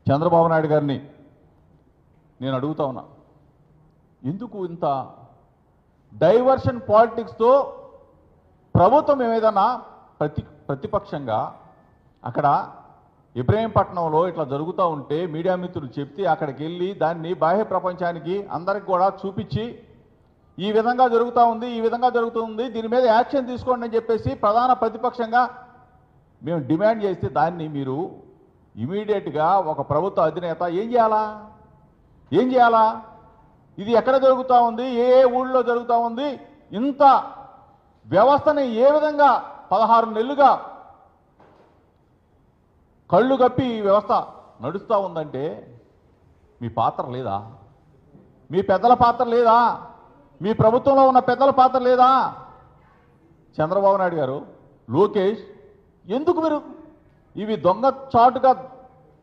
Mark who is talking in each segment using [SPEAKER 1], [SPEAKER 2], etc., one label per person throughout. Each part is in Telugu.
[SPEAKER 1] చంద్రబాబు నాయుడు గారిని నేను అడుగుతా ఉన్నా, ఎందుకు ఇంత డైవర్షన్ పాలిటిక్స్తో ప్రభుత్వం ఏదైనా ప్రతిపక్షంగా అక్కడ ఇబ్రహీంపట్నంలో ఇట్లా జరుగుతూ ఉంటే మీడియా మిత్రులు చెప్తే అక్కడికి వెళ్ళి దాన్ని బాహ్య ప్రపంచానికి అందరికి కూడా చూపించి ఈ విధంగా జరుగుతూ ఉంది, ఈ విధంగా జరుగుతుంది, దీని మీద యాక్షన్ తీసుకోండి అని చెప్పేసి ప్రధాన ప్రతిపక్షంగా మేము డిమాండ్ చేస్తే దాన్ని మీరు ఇమీడియట్గా ఒక ప్రభుత్వ అధినేత ఏం చేయాలా? ఇది ఎక్కడ జరుగుతూ ఉంది, ఏ ఊళ్ళో జరుగుతూ ఉంది, ఇంత వ్యవస్థని ఏ విధంగా 16 నెలలుగా కళ్ళు కప్పి ఈ వ్యవస్థ నడుస్తూ ఉందంటే మీ పాత్ర లేదా? మీ పెద్దల పాత్ర లేదా? మీ ప్రభుత్వంలో ఉన్న పెద్దల పాత్ర లేదా? చంద్రబాబు నాయుడు గారు, లోకేష్, ఎందుకు మీరు ఇవి దొంగ చాటుగా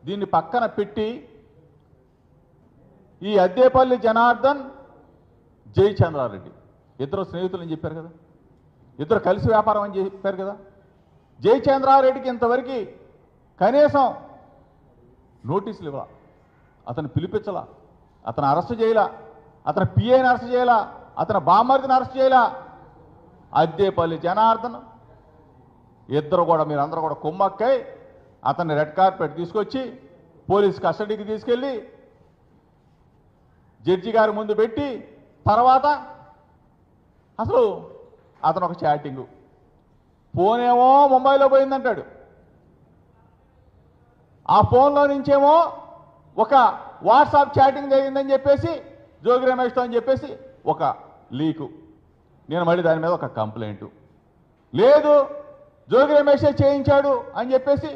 [SPEAKER 1] దీన్ని పక్కన పెట్టి ఈ అద్దేపల్లి జనార్దన్, జై చంద్రారెడ్డి ఇద్దరు స్నేహితులు అని చెప్పారు కదా, ఇద్దరు కలిసి వ్యాపారం అని చెప్పారు కదా, జై చంద్రారెడ్డికి ఇంతవరకు కనీసం నోటీసులు ఇవ్వాల, అతను పిలిపించాల, అతను అరెస్ట్ చేయాల, అతని పిఐని అరెస్ట్ చేయాల, అతని బామ్మర్దిని అరెస్ట్ చేయాల. అద్దేపల్లి జనార్దన్ ఇద్దరు కూడా మీరందరూ కూడా కుమ్మక్కై అతన్ని రెడ్ కార్పెట్ తీసుకొచ్చి పోలీస్ కస్టడీకి తీసుకెళ్ళి జడ్జి గారి ముందు పెట్టి తర్వాత అసలు అతను ఒక చాటింగు, ఫోనేమో ముంబైలో పోయిందంటాడు, ఆ ఫోన్లో నుంచేమో ఒక వాట్సాప్ చాటింగ్ జరిగిందని చెప్పేసి జోగి రమేష్తో అని చెప్పేసి ఒక లీకు, నేను మళ్ళీ దాని మీద ఒక కంప్లైంట్, లేదు జోగి రమేషే చేయించాడు అని చెప్పేసి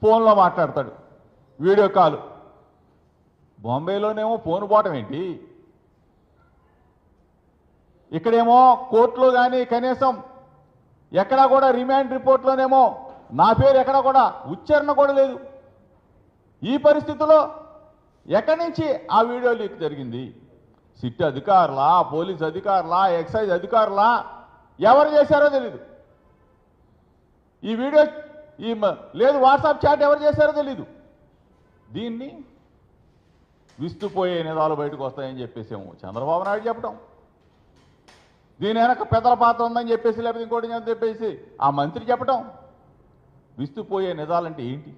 [SPEAKER 1] ఫోన్లో మాట్లాడతాడు, వీడియో కాల్. బాంబేలోనేమో ఫోన్ పోవటం ఏంటి, ఇక్కడేమో కోర్టులో కానీ కనీసం ఎక్కడా కూడా రిమాండ్ రిపోర్ట్లోనేమో నా పేరు ఎక్కడా కూడా ఉచ్చారణ కూడా లేదు. ఈ పరిస్థితుల్లో ఎక్కడి నుంచి ఆ వీడియో లీక్ జరిగింది? సిట్ అధికారులా, పోలీస్ అధికారులా, ఎక్సైజ్ అధికారులా, ఎవరు చేశారో తెలీదు. ఈ వీడియో లేదు వాట్సాప్ చాట్ ఎవరు చేశారో తెలీదు. దీన్ని విస్తుపోయే నిజాలు బయటకు వస్తాయని చెప్పేసేమో చంద్రబాబు నాయుడు చెప్పడం, దీని వెనక పెద్దల పాత్ర ఉందని చెప్పేసి లేకపోతే ఇంకోటి అని చెప్పేసి ఆ మంత్రి చెప్పడం, విస్తుపోయే నిజాలంటే ఏంటి?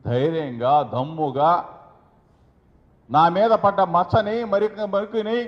[SPEAKER 1] ధైర్యంగా దమ్ముగా నా మీద పడ్డ మచ్చని మరికిని